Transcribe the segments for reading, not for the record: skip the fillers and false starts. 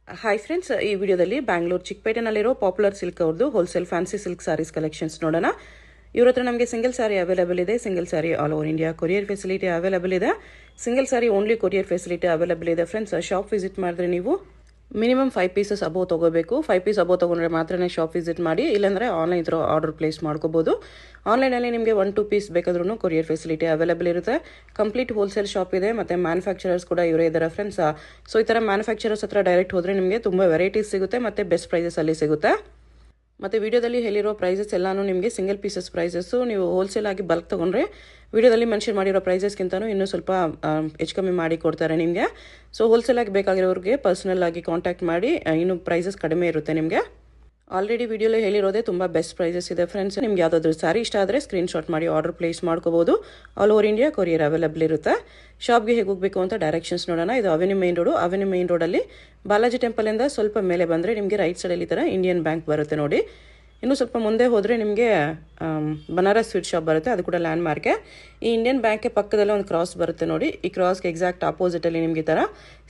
Hi friends, ಈ ವಿಡಿಯೋದಲ್ಲಿ ಬ್ಯಾಂಗ್ಳೂರು ಚಿಕ್ಕಪೇಟೆನಲ್ಲಿರೋ ಪಾಪ್ಯುಲರ್ ಸಿಲ್ಕ್ ಅವ್ರದ್ದು wholesale fancy silk saris collections ನೋಡೋಣ. ಇವ್ರ ಹತ್ರ ನಮಗೆ ಸಿಂಗಲ್ ಸಾರಿ ಅವೈಲೇಬಲ್ ಇದೆ. Single sari all over India courier facility available ಇದೆ. Single sari only courier facility available ಇದೆ. ಫ್ರೆಂಡ್ಸ್, ಶಾಪ್ ವಿಸಿಟ್ ಮಾಡಿದ್ರೆ ನೀವು ಮಿನಿಮಮ್ 5 ಪೀಸಸ್ ಅಬೋವ್ ತೊಗೋಬೇಕು. 5 ಪೀಸ್ ಅಬೋವ್ ತೊಗೊಂಡ್ರೆ ಮಾತ್ರನೇ ಶಾಪ್ ವಿಸಿಟ್ ಮಾಡಿ, ಇಲ್ಲಾಂದರೆ ಆನ್ಲೈನ್ ಥರ ಆರ್ಡರ್ ಪ್ಲೇಸ್ ಮಾಡ್ಕೋಬೋದು. ಆನ್ಲೈನಲ್ಲಿ ನಿಮಗೆ 1-2 ಪೀಸ್ ಬೇಕಾದ್ರೂ ಕೊರಿಯರ್ ಫೆಸಿಲಿಟಿ ಅವೈಲೇಬಲ್ ಇರುತ್ತೆ. ಕಂಪ್ಲೀಟ್ ಹೋಲ್ಸೇಲ್ ಶಾಪ್ ಇದೆ, ಮತ್ತು ಮ್ಯಾನುಫ್ಯಾಕ್ಚರರ್ಸ್ ಕೂಡ ಇವರೇ ಇದ್ದಾರೆ ಫ್ರೆಂಡ್ಸ್. ಸೊ ಈ ಥರ ಮ್ಯಾನುಫ್ಯಾಕ್ಚರರ್ಸ್ ಹತ್ರ ಡೈರೆಕ್ಟ್ ಹೋದರೆ ನಿಮಗೆ ತುಂಬ ವೆರೈಟೀಸ್ ಸಿಗುತ್ತೆ ಮತ್ತು ಬೆಸ್ಟ್ ಪ್ರೈಸಸಲ್ಲಿ ಸಿಗುತ್ತೆ. ಮತ್ತು ವಿಡಿಯೋದಲ್ಲಿ ಹೇಳಿರೋ ಪ್ರೈಸಸ್ ಎಲ್ಲಾನು ನಿಮಗೆ ಸಿಂಗಲ್ ಪೀಸಸ್ ಪ್ರೈಸಸ್ಸು. ನೀವು ಹೋಲ್ಸೇಲ್ ಆಗಿ ಬಲ್ಕ್ ತೊಗೊಂಡ್ರೆ ವಿಡಿಯೋದಲ್ಲಿ ಮೆನ್ಷನ್ ಮಾಡಿರೋ ಪ್ರೈಸಸ್ಗಿಂತನೂ ಇನ್ನೂ ಸ್ವಲ್ಪ ಹೆಚ್ಚು ಕಮ್ಮಿ ಮಾಡಿ ಕೊಡ್ತಾರೆ ನಿಮಗೆ. ಸೊ ಹೋಲ್ಸೇಲ್ ಆಗಿ ಬೇಕಾಗಿರೋರಿಗೆ ಪರ್ಸನಲ್ ಆಗಿ ಕಾಂಟ್ಯಾಕ್ಟ್ ಮಾಡಿ, ಇನ್ನೂ ಪ್ರೈಸಸ್ ಕಡಿಮೆ ಇರುತ್ತೆ ನಿಮಗೆ. ಆಲ್ರೆಡಿ ವಿಡಿಯೋಲಿ ಹೇಳಿರೋದೇ ತುಂಬ ಬೆಸ್ಟ್ ಪ್ರೈಸಸ್ ಇದೆ ಫ್ರೆಂಡ್ಸ್. ನಿಮ್ಗೆ ಯಾವುದಾದ್ರೂ ಸಾರಿ ಇಷ್ಟ ಆದರೆ ಸ್ಕ್ರೀನ್ಶಾಟ್ ಮಾಡಿ ಆರ್ಡರ್ ಪ್ಲೇಸ್ ಮಾಡ್ಕೋಬೋದು. All over India courier available ಇರುತ್ತೆ. ಶಾಪ್ಗೆ ಹೇಗೆ ಹೋಗಬೇಕು ಅಂತ ಡೈರೆಕ್ಷನ್ಸ್ ನೋಡೋಣ. ಇದು avenue main road. Avenue main ರೋಡಲ್ಲಿ ಬಾಲಾಜಿ ಟೆಂಪಲಿಂದ ಸ್ವಲ್ಪ ಮೇಲೆ ಬಂದರೆ ನಿಮಗೆ ರೈಟ್ ಸೈಡಲ್ಲಿ ಈ ಥರ ಇಂಡಿಯನ್ ಬ್ಯಾಂಕ್ ಬರುತ್ತೆ ನೋಡಿ. ಇನ್ನೂ ಸ್ವಲ್ಪ ಮುಂದೆ ಹೋದರೆ ನಿಮಗೆ ಬನಾರಸ್ ಸ್ವೀಟ್ ಶಾಪ್ ಬರುತ್ತೆ, ಅದು ಕೂಡ ಲ್ಯಾಂಡ್ ಮಾರ್ಕೆ. ಈ ಇಂಡಿಯನ್ ಬ್ಯಾಂಕ್ಗೆ ಪಕ್ಕದಲ್ಲೇ ಒಂದು ಕ್ರಾಸ್ ಬರುತ್ತೆ ನೋಡಿ. ಈ ಕ್ರಾಸ್ಗೆ ಎಕ್ಸಾಕ್ಟ್ ಆಪೋಸಿಟಲ್ಲಿ ನಿಮಗೆ ಈ ಥರ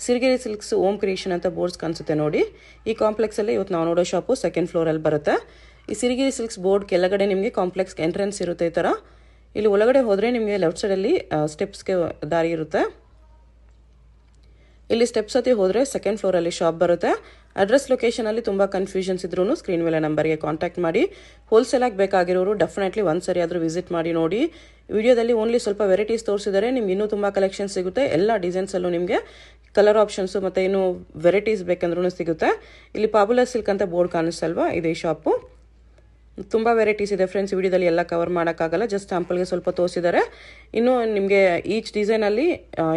ಸಿರಿಗೆರೆ ಸಿಲ್ಕ್ಸ್ ಓಮ್ ಕ್ರಿಯೇಷನ್ ಅಂತ ಬೋರ್ಡ್ಸ್ ಕಾಣಿಸುತ್ತೆ ನೋಡಿ. ಈ ಕಾಂಪ್ಲೆಕ್ಸಲ್ಲಿ ಇವತ್ತು ನಾವು ನೋಡೋ ಶಾಪು ಸೆಕೆಂಡ್ ಫ್ಲೋರಲ್ಲಿ ಬರುತ್ತೆ. ಈ ಸಿರಿಗೆರೆ ಸಿಲ್ಕ್ಸ್ ಬೋರ್ಡ್ ಕೆಳಗಡೆ ನಿಮಗೆ ಕಾಂಪ್ಲೆಕ್ಸ್ಗೆ ಎಂಟ್ರೆನ್ಸ್ ಇರುತ್ತೆ ಈ ಥರ. ಇಲ್ಲಿ ಒಳಗಡೆ ಹೋದರೆ ನಿಮಗೆ ಲೆಫ್ಟ್ ಸೈಡಲ್ಲಿ ಸ್ಟೆಪ್ಸ್ಗೆ ದಾರಿ ಇರುತ್ತೆ. ಇಲ್ಲಿ ಸ್ಟೆಪ್ಸ್ ಹತ್ತಿ ಹೋದರೆ ಸೆಕೆಂಡ್ ಫ್ಲೋರಲ್ಲಿ ಶಾಪ್ ಬರುತ್ತೆ. ಅಡ್ರೆಸ್ ಲೊಕೇಶನಲ್ಲಿ ತುಂಬ ಕನ್ಫ್ಯೂಷನ್ಸ್ ಇದ್ರೂ ಸ್ಕ್ರೀನ್ ಮೇಲೆ ನಂಬರ್ಗೆ ಕಾಂಟ್ಯಾಕ್ಟ್ ಮಾಡಿ. ಹೋಲ್ಸೇಲಾಗಿ ಬೇಕಾಗಿರೋರು ಡೆಫಿನೆಟ್ಲಿ ಒಂದು ಸರಿ ಆದರೂ ವಿಸಿಟ್ ಮಾಡಿ ನೋಡಿ. ವಿಡಿಯೋದಲ್ಲಿ ಓನ್ಲಿ ಸ್ವಲ್ಪ ವೆರೈಟೀಸ್ ತೋರಿಸಿದರೆ ನಿಮ್ಗೆ ಇನ್ನೂ ತುಂಬ ಕಲೆಕ್ಷನ್ ಸಿಗುತ್ತೆ. ಎಲ್ಲ ಡಿಸೈನ್ಸಲ್ಲೂ ನಿಮಗೆ ಕಲರ್ ಆಪ್ಷನ್ಸು ಮತ್ತು ಇನ್ನೂ ವೆರೈಟೀಸ್ ಬೇಕಂದ್ರೂ ಸಿಗುತ್ತೆ. ಇಲ್ಲಿ ಪಾಪ್ಯುಲರ್ ಸಿಲ್ಕ್ ಅಂತ ಬೋರ್ಡ್ ಕಾಣಿಸ್ತಲ್ವಾ, ಇದೇ ಶಾಪು. ತುಂಬ ವೆರೈಟೀಸ್ ಇದೆ ಫ್ರೆಂಡ್ಸ್. ವಿಡಿಯೋದಲ್ಲಿ ಎಲ್ಲ ಕವರ್ ಮಾಡೋಕ್ಕಾಗಲ್ಲ, ಜಸ್ಟ್ ಸ್ಯಾಂಪಲ್ಗೆ ಸ್ವಲ್ಪ ತೋರಿಸಿದ್ದಾರೆ. ಇನ್ನೂ ನಿಮಗೆ ಈಚ್ ಡಿಸೈನಲ್ಲಿ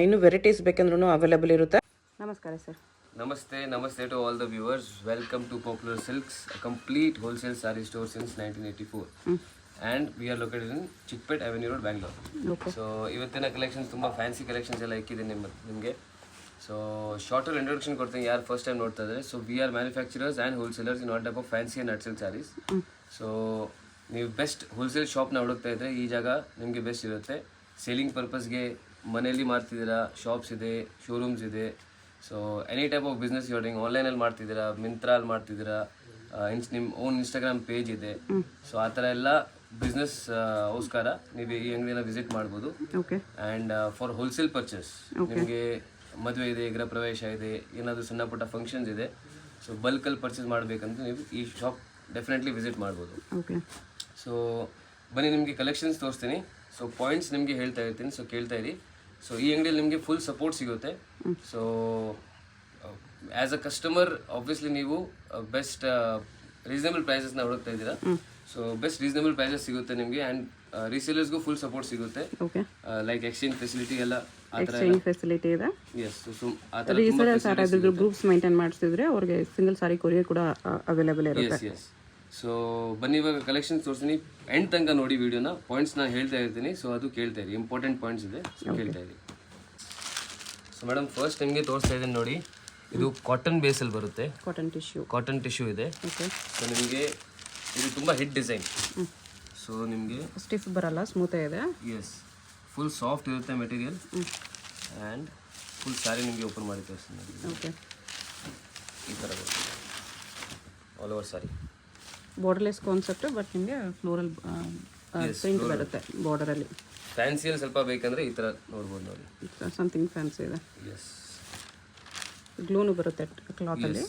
ಇನ್ನೂ ವೆರೈಟೀಸ್ ಬೇಕಂದ್ರೂ ಅವೈಲೇಬಲ್ ಇರುತ್ತೆ. ನಮಸ್ಕಾರ sir. Namaste to all the viewers. Welcome to Popular Silks, a complete wholesale saree store since 1984. And we are located in Chickpet Avenue Road, Bangalore. Okay. So, ಇವತ್ತಿನ collections ತುಂಬ fancy collections ಎಲ್ಲ ಇಕ್ಕಿದೆ ನಿಮಗೆ. So shorter introduction ಕೊಡ್ತೀನಿ ಯಾರು first time ನೋಡ್ತಾ ಇದ್ದಾರೆ. So we are manufacturers and wholesalers in all type of fancy and nut silk sarees. So ನೀವು best wholesale ಶಾಪ್ನ ಹುಡುಕ್ತಾ ಇದ್ದರೆ ಈ ಜಾಗ ನಿಮಗೆ ಬೆಸ್ಟ್ ಇರುತ್ತೆ. ಸೇಲಿಂಗ್ ಪರ್ಪಸ್ಗೆ ಮನೆಯಲ್ಲಿ ಮಾಡ್ತಿದ್ದೀರಾ, ಶಾಪ್ಸ್ ಇದೆ, ಶೋರೂಮ್ಸ್ ಇದೆ. So any type of business doing, ಆನ್ಲೈನಲ್ಲಿ ಮಾಡ್ತಿದ್ದೀರಾ, ಮಿಂತ್ರಲ್ಲಿ ಮಾಡ್ತಿದ್ದೀರಾ, ನಿಮ್ಮ ಓನ್ ಇನ್ಸ್ಟಾಗ್ರಾಮ್ ಪೇಜ್ ಇದೆ. ಸೊ ಆ ಥರ ಎಲ್ಲ ಬಿಸ್ನೆಸ್ ಗೋಸ್ಕರ ನೀವು ಈ ಅಂಗಡಿನ ವಿಸಿಟ್ ಮಾಡ್ಬೋದು. ಆ್ಯಂಡ್ ಫಾರ್ ಹೋಲ್ಸೇಲ್ ಪರ್ಚೇಸ್ ನಿಮಗೆ ಮದುವೆ ಇದೆ, ಗೃಹ ಪ್ರವೇಶ ಇದೆ, ಏನಾದರೂ ಸಣ್ಣ ಪುಟ್ಟ ಫಂಕ್ಷನ್ಸ್ ಇದೆ, ಸೊ ಬಲ್ಕಲ್ಲಿ ಪರ್ಚೇಸ್ ಮಾಡಬೇಕಂತ ನೀವು ಈ ಶಾಪ್ ಡೆಫಿನೆಟ್ಲಿ ವಿಸಿಟ್ ಮಾಡ್ಬೋದು. ಸೊ ಬನ್ನಿ ನಿಮಗೆ ಕಲೆಕ್ಷನ್ಸ್ ತೋರಿಸ್ತೀನಿ. ಸೊ ಪಾಯಿಂಟ್ಸ್ ನಿಮಗೆ ಹೇಳ್ತಾ ಇರ್ತೀನಿ, ಸೊ ಕೇಳ್ತಾ ಇರಿ. ಸೊ ಈ ಅಂಗಡಿಯಲ್ಲಿ ನಿಮಗೆ ಫುಲ್ ಸಪೋರ್ಟ್ ಸಿಗುತ್ತೆ. So as a customer obviously ನೀವು ಬೆಸ್ಟ್ ರೀಸನಬಲ್ ಪ್ರೈಸಸ್ನ ಹುಡುಕ್ತಾ ಇದ್ದೀರಾ. ಸೊ ಬೆಸ್ಟ್ ರೀಸನಬಲ್ ಪ್ರೈಸಸ್ ಸಿಗುತ್ತೆ ನಿಮಗೆ. ಆ್ಯಂಡ್ ರೀಸೇಲರ್ಸ್ಗೂ ಫುಲ್ ಸಪೋರ್ಟ್ ಸಿಗುತ್ತೆ. ಲೈಕ್ ಎಕ್ಸ್ಚೇಂಜ್ ಫೆಸಿಲಿಟಿ ಎಲ್ಲ ಆ ಥರ ಫೆಸಿಲಿಟಿ ಇದೆ. ಎಸ್, ಸೊ ಆ ಥರ ಗ್ರೂಪ್ಸ್ ಮೇಂಟೈನ್ ಮಾಡಿಸಿದ್ರೆ ಅವ್ರಿಗೆ ಸಿಂಗಲ್ ಸಾರಿ ಕೊರಿಯರ್ ಕೂಡ ಅವೈಲೇಬಲ್ ಇರುತ್ತೆ. ಎಸ್. ಸೊ ಬನ್ನಿ ಇವಾಗ ಕಲೆಕ್ಷನ್ಸ್ ತೋರಿಸ್ತೀನಿ, ಎಂಡ್ ತನಕ ನೋಡಿ ವಿಡಿಯೋನ. ಪಾಯಿಂಟ್ಸ್ನ ಹೇಳ್ತಾ ಇರ್ತೀನಿ, ಸೊ ಅದು ಕೇಳ್ತಾ ಇರಿ. ಇಂಪಾರ್ಟೆಂಟ್ ಪಾಯಿಂಟ್ಸ್ ಇದೆ, ಸೊ ಕೇಳ್ತಾ ಇರಿ. ಸೊ ಮೇಡಮ್ ಫಸ್ಟ್ ನಿಮಗೆ ತೋರಿಸ್ತಾ ಇದ್ದೀನಿ ನೋಡಿ. ಇದು ಕಾಟನ್ ಬೇಸಲ್ಲಿ ಬರುತ್ತೆ, ಕಾಟನ್ ಟಿಶ್ಯೂ ಇದೆ. ಸೊ ನಿಮಗೆ ಇದು ತುಂಬ ಹಿಟ್ ಡಿಸೈನ್. ಸೊ ನಿಮಗೆ ಸ್ಟಿಫ್ ಬರಲ್ಲ, ಸ್ಮೂತ್ ಇದೆ. ಎಸ್, ಫುಲ್ ಸಾಫ್ಟ್ ಇರುತ್ತೆ ಮೆಟೀರಿಯಲ್. ಆ್ಯಂಡ್ ಫುಲ್ ಸ್ಯಾರಿ ನಿಮಗೆ ಓಪನ್ ಮಾಡಿ ತೋರಿಸ್ತೀನಿ. ಈ ಥರ ಬರುತ್ತೆ all over sari. Borderless concept, but ನಿಮಗೆ ಫ್ಲೋರಲ್ ಪ್ರಿಂಟ್ ಬರುತ್ತೆ ಬಾರ್ಡರಲ್ಲಿ. ಫ್ಯಾನ್ಸಿಯಲ್ಲಿ ಸ್ವಲ್ಪ ಬೇಕಂದ್ರೆ ಈ ಥರ ನೋಡ್ಬೋದು ನೋಡಿ. ಸಮಥಿಂಗ್ ಫ್ಯಾನ್ಸಿ ಇದೆ. ಎಸ್, ಗ್ಲೋನು ಬರುತ್ತೆ ಕ್ಲಾತಲ್ಲಿ.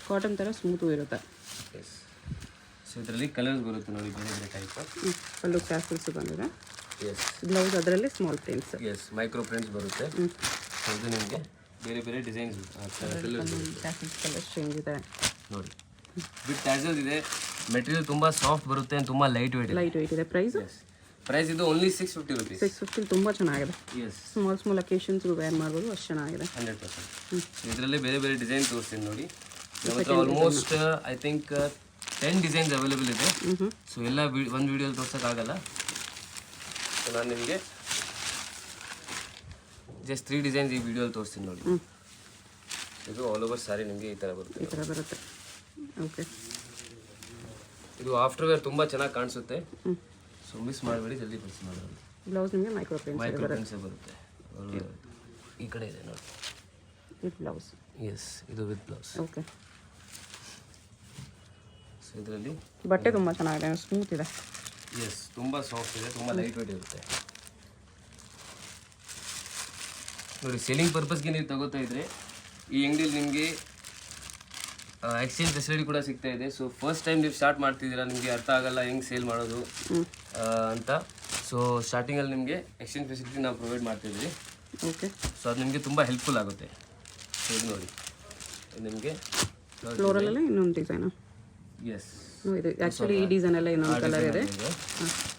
ಕಾಟನ್ ಥರ ಸ್ಮೂತು ಇರುತ್ತೆ. ಎಸ್. ಸೊ ಇದರಲ್ಲಿ ಕಲರ್ಸ್ ಬರುತ್ತೆ ನೋಡಿ, ಬೇರೆ ಬೇರೆ ಟೈಪ್. ಪಲ್ಲು ಕ್ಯಾಸಲ್ಸ್ ಬಂದಿದೆ. ಎಸ್. ಬ್ಲೌಸ್ ಅದರಲ್ಲಿ small prints. Yes, micro prints ಬರುತ್ತೆ. ಇದು ನಿಮಗೆ ಬೇರೆ ಬೇರೆ ಡಿಸೈನ್ಸ್ ಕ್ಯಾಸಲ್ಸ್ ಕಲರ್ಸ್ ಚೇಂಜ್ ಇದೆ ನೋಡಿ. ವಿತ್ ಟ್ಯಾಸಲ್ಸ್ ಇದೆ. ಮೆಟೀರಿಯಲ್ ತುಂಬ ಸಾಫ್ಟ್ ಬರುತ್ತೆ, ತುಂಬ ಲೈಟ್ ವೇಟ್ ಇದೆ. ಪ್ರೈಸ್ ಇದು ಓನ್ಲಿ 650 rupees. 650 ತುಂಬ ಚೆನ್ನಾಗಿದೆ. ಎಸ್, ಸ್ಮಾಲ್ ಅಕೇಶನ್ಸ್ಗೂ ವೇರ್ ಮಾಡ್ಬೋದು, ಅಷ್ಟು ಚೆನ್ನಾಗಿದೆ. 100%. ಇದರಲ್ಲಿ ಬೇರೆ ಬೇರೆ ಡಿಸೈನ್ ತೋರಿಸ್ತೀನಿ ನೋಡಿ. Almost I think 10 designs available ಇದೆ. ಸೊ ಎಲ್ಲ ಒಂದು ವಿಡಿಯೋಲಿ ತೋರ್ಸೋಕ್ಕಾಗಲ್ಲ. ಸೊ ನಾನು ನಿಮಗೆ ಜಸ್ಟ್ 3 ಡಿಸೈನ್ಸ್ ಈ ವಿಡಿಯೋಲಿ ತೋರಿಸ್ತೀನಿ ನೋಡಿ. ಇದು ಆಲ್ ಓವರ್ ಸ್ಯಾರಿ ನಿಮಗೆ ಈ ಥರ ಬರುತ್ತೆ. ಓಕೆ, ಇದು ಆಫ್ಟರ್ ವೇರ್ ತುಂಬ ಚೆನ್ನಾಗಿ ಕಾಣಿಸುತ್ತೆ. ಸೊ ಮಿಸ್ ಮಾಡಬೇಡಿ, ಜಲ್ದಿ ಪರ್ಚೇಸ್ ಮಾಡೋದು. ಬ್ಲೌಸ್ ನಿಮಗೆ ಮೈಕ್ರೋ ಪ್ರಿಂಟ್ಸ್ ಬರುತ್ತೆ. ಈ ಕಡೆ ಇದೆ ನೋಡಿ. With blouse. ಎಸ್, ಇದು ವಿತ್ ಬ್ಲೌಸ್. ಓಕೆ. ಸೊ ಇದರಲ್ಲಿ ಬಟ್ಟೆ ತುಂಬ ಚೆನ್ನಾಗಿದೆ, ಸ್ಮೂತ್ ಇದೆ. ಎಸ್, ತುಂಬ ಸಾಫ್ಟ್ ಇದೆ, ತುಂಬ ಲೈಟ್ ವೇಟ್ ಇರುತ್ತೆ ನೋಡಿ. ಸೇಲಿಂಗ್ ಪರ್ಪಸ್ಗೆ ನೀವು ತಗೋತಾ ಇದ್ರೆ ಈ ಅಂಗಡಿಯಲ್ಲಿ ನಿಮಗೆ ಎಕ್ಸ್ಚೇಂಜ್ ಫೆಸಿಲಿಟಿ ಕೂಡ ಸಿಗ್ತಾ ಇದೆ. ಸೊ ಫಸ್ಟ್ ಟೈಮ್ ನೀವು ಸ್ಟಾರ್ಟ್ ಮಾಡ್ತಿದ್ದೀರಾ, ನಿಮಗೆ ಅರ್ಥ ಆಗಲ್ಲ ಹೆಂಗೆ ಸೇಲ್ ಮಾಡೋದು ಅಂತ. ಸೊ ಸ್ಟಾರ್ಟಿಂಗಲ್ಲಿ ನಿಮಗೆ ಎಕ್ಸ್ಚೇಂಜ್ ಫೆಸಿಲಿಟಿ ನಾವು ಪ್ರೊವೈಡ್ ಮಾಡ್ತಿದ್ವಿ. ಓಕೆ. ಸೊ ಅದು ನಿಮಗೆ ತುಂಬ ಹೆಲ್ಪ್ಫುಲ್ ಆಗುತ್ತೆ. ಸೊ ಇದು ನೋಡಿ, ಇದು ನಿಮಗೆ ಫ್ಲೋರಲ್ಲೆಲ್ಲ ಇನ್ನೊಂದು ಡಿಸೈನು. ಎಸ್, ಇದು ಆ್ಯಕ್ಚುಲಿ ಈ ಡಿಸೈನ್ ಎಲ್ಲ ಇನ್ನೊಂದು ಕಲರ್ ಇದೆ.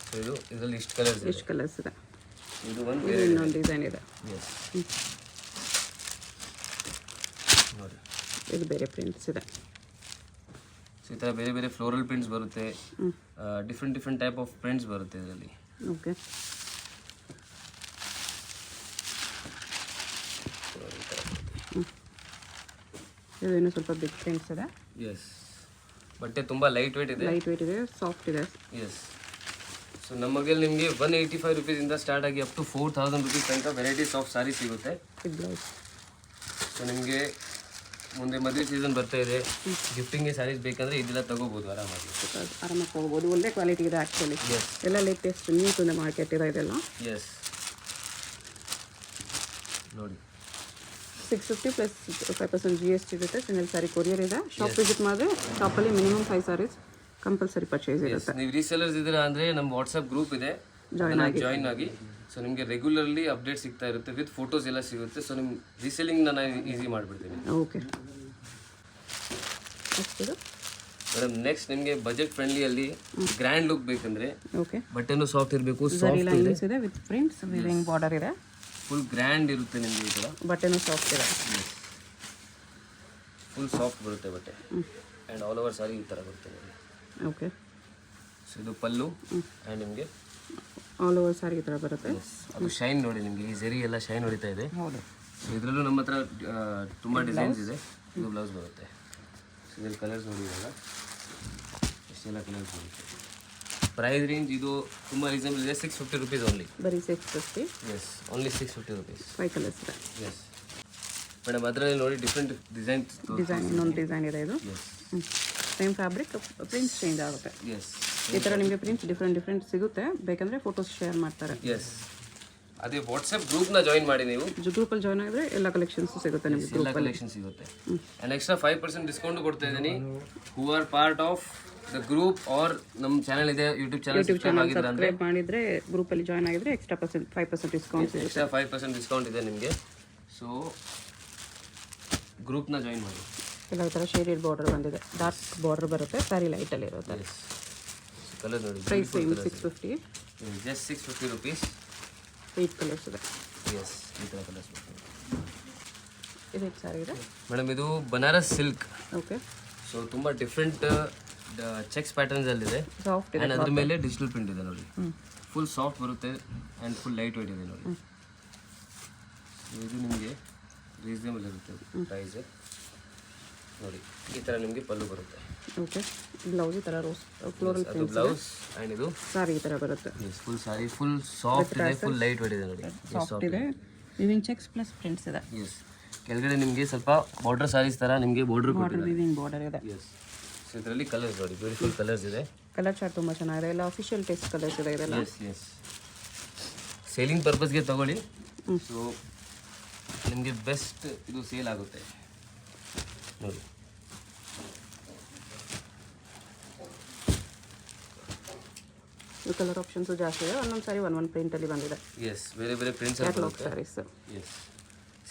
ಸೊ ಇದು ಇದರಲ್ಲಿ ಇಷ್ಟು ಕಲರ್ಸ್ ಇದೆ. ಎಷ್ಟು ಕಲರ್ಸ್ ಇದೆ? ಇದು ಒಂದು ಇನ್ನೊಂದು ಡಿಸೈನ್ ಇದೆ. ಎಸ್, ನೋಡಿ ಇದು ಬೇರೆ ಪ್ರಿಂಟ್ಸ್ ಇದೆ. ಸೊ ಈ ಥರ ಬೇರೆ ಬೇರೆ ಫ್ಲೋರಲ್ ಪ್ರಿಂಟ್ಸ್ ಬರುತ್ತೆ, ಡಿಫ್ರೆಂಟ್ ಟೈಪ್ ಆಫ್ ಪ್ರಿಂಟ್ಸ್ ಬರುತ್ತೆ ಇದರಲ್ಲಿ. ಓಕೆ. ಇದು ಇನ್ನೂ ಸ್ವಲ್ಪ ಬಿಗ್ ಪ್ರಿಂಟ್ಸ್ ಇದೆ. ಎಸ್, ಬಟ್ಟೆ ತುಂಬ ಲೈಟ್ ವೇಟ್ ಇದೆ, ಸಾಫ್ಟ್ ಇದೆ. ಎಸ್. ಸೊ ನಮಗೆ ನಿಮಗೆ 185 rupees ಸ್ಟಾರ್ಟ್ ಆಗಿ ಅಪ್ ಟು 4000 rupees ತನಕ ವೆರೈಟೀಸ್ ಆಫ್ ಸಾರಿ ಸಿಗುತ್ತೆ. ಸೊ ನಿಮಗೆ ಮುಂದೆ ಮದುವೆ ಸೀಸನ್ ಬರ್ತಾ ಇದೆ, ಗಿಫ್ಟಿಂಗ್ಗೆ ಸ್ಯಾರೀಸ್ ಬೇಕಂದ್ರೆ ಇದೆಲ್ಲ ತಗೋಬೋದು ಆರಾಮಾಗಿ ತಗೋಬೋದು. ಒಳ್ಳೆ ಕ್ವಾಲಿಟಿ ಇದೆ ಆ್ಯಕ್ಚುಲಿ. ಎಲ್ಲ ಲೇಟೆಸ್ಟ್ ನ್ಯೂಸ್ ಇದೆ, ಮಾರ್ಕೆಟ್ ಇದೆ ಇದೆಲ್ಲ. ಎಸ್, ನೋಡಿ 650 ಪ್ಲಸ್ 5% GST ಇರುತ್ತೆ. ಸಿಂಗಲ್ ಸ್ಯಾರಿ ಕೊರಿಯರ್ ಇದೆ. ಶಾಪ್ ವಿಸಿಟ್ ಮಾಡಿದ್ರೆ ಶಾಪಲ್ಲಿ ಮಿನಿಮಮ್ 5 ಸ್ಯಾರೀಸ್ ಕಂಪಲ್ಸರಿ ಪರ್ಚೇಸ್ ಇರುತ್ತೆ. ನೀವು ರೀಸೆಲ್ಲರ್ಸ್ ಇದ್ದೀರಾ ಅಂದರೆ ನಮ್ಮ ವಾಟ್ಸಪ್ ಗ್ರೂಪ್ ಇದೆ, ಜಾಯಿನ್ ಆಗಿ. ಸೊ ನಿಮಗೆ ರೆಗ್ಯುಲರ್ಲಿ ಅಪ್ಡೇಟ್ ಸಿಗ್ತಾ ಇರುತ್ತೆ, ವಿತ್ ಫೋಟೋಸ್ ಎಲ್ಲ ಸಿಗುತ್ತೆ. ಸೊ ನಿಮ್ಮ ರೀಸೆಲ್ಲಿಂಗ್ ನಾನು ಈಸಿ ಮಾಡಿಬಿಡ್ತೀನಿ. ಓಕೆ. ಮೇಡಮ್ ನೆಕ್ಸ್ಟ್ ನಿಮಗೆ ಬಜೆಟ್ ಫ್ರೆಂಡ್ಲಿಯಲ್ಲಿ ಗ್ರ್ಯಾಂಡ್ ಲುಕ್ ಬೇಕಂದ್ರೆ ಓಕೆ, ಬಟ್ಟೆನೂ ಸಾಫ್ಟ್ ಇರಬೇಕು, ಸಾಫ್ಟ್ ಇದೆ ವಿತ್ ಪ್ರಿಂಟ್ಸ್, ವಿವಿಂಗ್ ಬಾರ್ಡರ್ ಇದೆ, ಫುಲ್ ಗ್ರ್ಯಾಂಡ್ ಇರುತ್ತೆ ನಿಮಗೆ. ಈ ಥರ ಬಟ್ಟೆನೂ ಸಾಫ್ಟ್ ಇದೆ, ಫುಲ್ ಸಾಫ್ಟ್ ಬರುತ್ತೆ ಬಟ್ಟೆ. ಆ್ಯಂಡ್ ಆಲ್ ಓವರ್ ಸಾರಿ ಈ ಥರ ಬರುತ್ತೆ ನಿಮಗೆ. ಓಕೆ. ಸೊ ಇದು ಪಲ್ಲು ಆ್ಯಂಡ್ ನಿಮಗೆ ಆಲ್ ಓವರ್ ಸಾರಿ ಈ ಥರ ಬರುತ್ತೆ. ಅದು ಶೈನ್ ನೋಡಿ, ನಿಮಗೆ ಈ ಜರಿ ಎಲ್ಲ ಶೈನ್ ಹೊಡಿತಾ ಇದೆ. ಹೌದು. ಸೊ ಇದರಲ್ಲೂ ನಮ್ಮ ಹತ್ರ ತುಂಬ ಡಿಸೈನ್ಸ್ ಇದೆ. ಇದು ಬ್ಲೌಸ್ ಬರುತ್ತೆ. ಸೊ ಇದ್ರಲ್ಲಿ ಕಲರ್ಸ್ ನೋಡಿ, ಇವಾಗ ಎಷ್ಟೆಲ್ಲ ಕಲರ್ಸ್ ಬರುತ್ತೆ. ಪ್ರೈಸ್ ರೇಂಜ್ ಇದು ತುಂಬ ರೀಸನಬಲ್ ಇದೆ, 650 rupees ಓನ್ಲಿ. ಬರೀ 650. Yes, only 650 rupees. 5 ಕಲರ್ಸ್ ಇದೆ. ಎಸ್ ಮೇಡಮ್, ಅದರಲ್ಲಿ ನೋಡಿ ಡಿಫ್ರೆಂಟ್ ಡಿಸೈನ್ ಇನ್ನೊಂದು ಡಿಸೈನ್ ಇದೆ. ಇದು yes, same fabric, prints change ಆಗುತ್ತೆ. ಎಸ್, ಈ ಥರ ನಿಮಗೆ ಪ್ರಿಂಟ್ಸ್ ಡಿಫ್ರೆಂಟ್ ಸಿಗುತ್ತೆ. ಬೇಕಂದರೆ ಫೋಟೋಸ್ ಶೇರ್ ಮಾಡ್ತಾರೆ. ಎಸ್, ಅದೇ ವಾಟ್ಸಪ್ ಗ್ರೂಪ್ನ ಜಾಯಿನ್ ಮಾಡಿ. ನೀವು ಗ್ರೂಪಲ್ಲಿ ಜಾಯ್ನ್ ಆಗಿದ್ರೆ ಎಲ್ಲ ಕಲೆಕ್ಷನ್ಸ್ ಸಿಗುತ್ತೆ ನಿಮಗೆ. ಎಲ್ಲ ಕಲೆಕ್ಷನ್ ಸಿಗುತ್ತೆ. ಆ್ಯಂಡ್ ಎಕ್ಸ್ಟ್ರಾ 5% ಡಿಸ್ಕೌಂಟ್ ಕೊಡ್ತಾ ಇದ್ದೀನಿ. Who are part of the group are ನಮ್ಮ ಚಾನಲ್ ಇದೆ, ಯೂಟ್ಯೂಬ್ ಚಾನಲ್ ಸಬ್ಸ್ಕ್ರೈಬ್ ಮಾಡಿದರೆ ಗ್ರೂಪಲ್ಲಿ ಜಾಯ್ನ್ ಆಗಿದ್ರೆ ಎಕ್ಸ್ಟ್ರಾ 5% ಡಿಸ್ಕೌಂಟ್ ಸಿಗುತ್ತೆ. ಎಕ್ಸ್ಟ್ರಾ 5% ಡಿಸ್ಕೌಂಟ್ ಇದೆ ನಿಮಗೆ. ಸೊ ಗ್ರೂಪ್ನ ಜಾಯಿನ್ ಮಾಡಿ. ಎಲ್ಲ ಈ ಥರ ಶೇಡೆಡ್ ಬಾರ್ಡರ್ ಬಂದಿದೆ, ಡಾರ್ಕ್ ಬಾರ್ಡರ್ ಬರುತ್ತೆ, ಸ್ಯಾರಿ ಲೈಟಲ್ಲಿ ಇರುತ್ತೆ. ಕಲರ್ ನೋಡಿ, ಪ್ರೈಸ್ 650. Just 650 rupees. 8 ಕಲರ್ಸ್ ಇದೆ. ಎಸ್, ಈ ಥರ ಕಲರ್ಸ್ ಬರ್ತದೆ. ಇದು ಸ್ಯಾರಿ ಇದೆ ಮೇಡಮ್, ಇದು ಬನಾರಸ್ ಸಿಲ್ಕ್. ಓಕೆ. ಸೊ ತುಂಬ ಡಿಫ್ರೆಂಟ್ ಚೆಕ್ಸ್ ಪ್ಯಾಟರ್ನ್ಸಲ್ಲಿದೆ. ಸಾಫ್ಟ್ ಇದೆ. ಆ್ಯಂಡ್ ಅದ್ರ ಮೇಲೆ ಡಿಜಿಟಲ್ ಪ್ರಿಂಟ್ ಇದೆ ನೋಡಿ. ಫುಲ್ ಸಾಫ್ಟ್ ಬರುತ್ತೆ ಆ್ಯಂಡ್ ಫುಲ್ ಲೈಟ್ ವೇಟ್ ಇದೆ ನೋಡಿ. ಇದು ನಿಮಗೆ ರೀಸನೇಬಲ್ ಇರುತ್ತೆ ಪ್ರೈಸ್ ನೋಡಿ. ಈ ಥರ ನಿಮಗೆ ಪಲ್ಲು ಬರುತ್ತೆ. ಓಕೆ. ಬ್ಲೌಸ್ ಈ ಥರ ಫ್ಲೋರಲ್ ಪ್ರಿಂಟ್ಸ್, ಬ್ಲೌಸ್ ಆ್ಯಂಡ್ ಇದು ಸಾರಿ ಈ ಥರ ಬರುತ್ತೆ. ಫುಲ್ ಸಾರಿ ಫುಲ್ ಸಾಫ್ಟ್ ಇದೆ, ಫುಲ್ ಲೈಟ್ ವೇಟ್ ಇದೆ ನೋಡಿ. ಸಾಫ್ಟ್ ಇದೆ, ವಿವಿಂಗ್ ಚೆಕ್ಸ್ ಪ್ಲಸ್ ಪ್ರಿಂಟ್ಸ್ ಇದೆ. ಎಸ್, ಕೆಳಗಡೆ ನಿಮಗೆ ಸ್ವಲ್ಪ ಬಾರ್ಡರ್ ಸಾರೀಸ್ ಥರ ನಿಮಗೆ ಬಾರ್ಡರ್ ವಿವಿಂಗ್ ಬಾರ್ಡರ್ ಇದೆ. ಎಸ್. ಸೊ ಇದರಲ್ಲಿ ಕಲರ್ಸ್ ನೋಡಿ, ಬ್ಯೂಟಿಫುಲ್ ಕಲರ್ಸ್ ಇದೆ. ಕಲರ್ ಚಾರ್ಟ್ ತುಂಬ ಚೆನ್ನಾಗಿದೆ, ಎಲ್ಲ ಅಫಿಷಿಯಲ್ ಟೆಸ್ಟ್ ಕಲರ್ಸ್ ಇದೆ ಇದೆಲ್ಲ. ಎಸ್, ಎಸ್, ಸೇಲಿಂಗ್ ಪರ್ಪಸ್ಗೆ ತಗೊಳ್ಳಿ. ಸೊ ನಿಮಗೆ ಬೆಸ್ಟ್ ಇದು ಸೇಲ್ ಆಗುತ್ತೆ ನೋಡಿ. ಈ ಕಲರ್ ಆಪ್ಷನ್ಸು ಜಾಸ್ತಿ ಇದೆ. ಒಂದೊಂದು ಸಾರಿ ಒಂದೊಂದು ಪ್ರಿಂಟಲ್ಲಿ ಬಂದಿದೆ. ಎಸ್, ಬೇರೆ ಬೇರೆ prints sarees. Yes,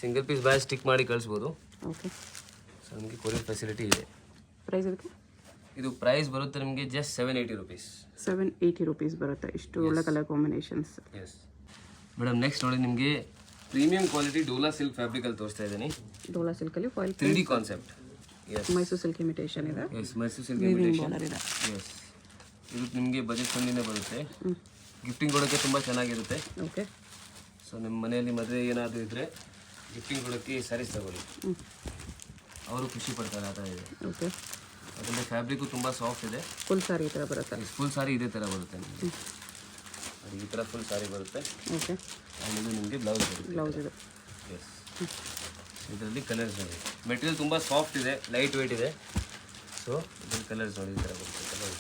single piece batch stick ಮಾಡಿ ಕಳಿಸ್ಬೋದು. ಓಕೆ. ಸೊ ನಮಗೆ ಕೊರಿಯರ್ ಫೆಸಿಲಿಟಿ ಇದೆ. ಪ್ರೈಸ್ ಇದಕ್ಕೆ ಇದು ಪ್ರೈಸ್ ಬರುತ್ತೆ ನಿಮಗೆ ಜಸ್ಟ್ 780 rupees. 780 rupees ಬರುತ್ತೆ. ಇಷ್ಟು ಒಳ್ಳೆ colour combinations. Yes madam, next ನೋಡಿ ನಿಮಗೆ ಪ್ರೀಮಿಯಂ ಕ್ವಾಲಿಟಿ ಡೋಲಾ ಸಿಲ್ಕ್ ಫ್ಯಾಬ್ರಿಕಲ್ಲಿ ತೋರಿಸ್ತಾ ಇದ್ದೀನಿ. ಡೋಲಾ ಸಿಲ್ಕಲ್ಲಿ foil 3D concept. Yes, Mysore silk imitation ಇದೆ. ಎಸ್, ಮೈಸೂರು ಸಿಲ್ಕ್ ಇಮಿಟೇಷನ್ ಇದೆ. ಎಸ್, ಇದು ನಿಮಗೆ ಬಜೆಟ್ ಫ್ರೆಂಡ್ಲಿನೇ ಬರುತ್ತೆ. ಗಿಫ್ಟಿಂಗ್ ಕೊಡೋಕ್ಕೆ ತುಂಬ ಚೆನ್ನಾಗಿರುತ್ತೆ. ಓಕೆ. ಸೊ ನಿಮ್ಮ ಮನೆಯಲ್ಲಿ ಮದುವೆ ಏನಾದರೂ ಇದ್ದರೆ ಗಿಫ್ಟಿಂಗ್ ಕೊಡೋಕ್ಕೆ ಈ ಸ್ಯಾರೀಸ್ ತಗೊಳ್ಳಿ, ಅವರು ಖುಷಿ ಪಡ್ತಾರೆ. ಆ ಥರ ಇದೆ. ಓಕೆ. ಅದರಿಂದ ಫ್ಯಾಬ್ರಿಕ್ಕು ತುಂಬ ಸಾಫ್ಟ್ ಇದೆ. ಫುಲ್ ಸಾರಿ ಈ ಥರ ಬರುತ್ತೆ. ಫುಲ್ ಸಾರಿ ಇದೇ ಥರ ಬರುತ್ತೆ ನಿಮಗೆ. ಅದು ಈ ಥರ ಫುಲ್ ಸಾರಿ ಬರುತ್ತೆ. ಓಕೆ. ಆ್ಯಂಡ್ ಇದು ನಿಮಗೆ ಬ್ಲೌಸ್ ಬರುತ್ತೆ. ಬ್ಲೌಸ್ ಇದೆ. ಎಸ್. ಇದರಲ್ಲಿ ಕಲರ್ಸ್ ನೋಡಿ, ಮೆಟೀರಿಯಲ್ ತುಂಬ ಸಾಫ್ಟ್ ಇದೆ, ಲೈಟ್ ವೇಟ್ ಇದೆ. ಸೊ ಇದ್ರಲ್ಲಿ ಕಲರ್ಸ್ ನೋಡಿ, ಈ ಥರ ಬರುತ್ತೆ ಕಲರ್.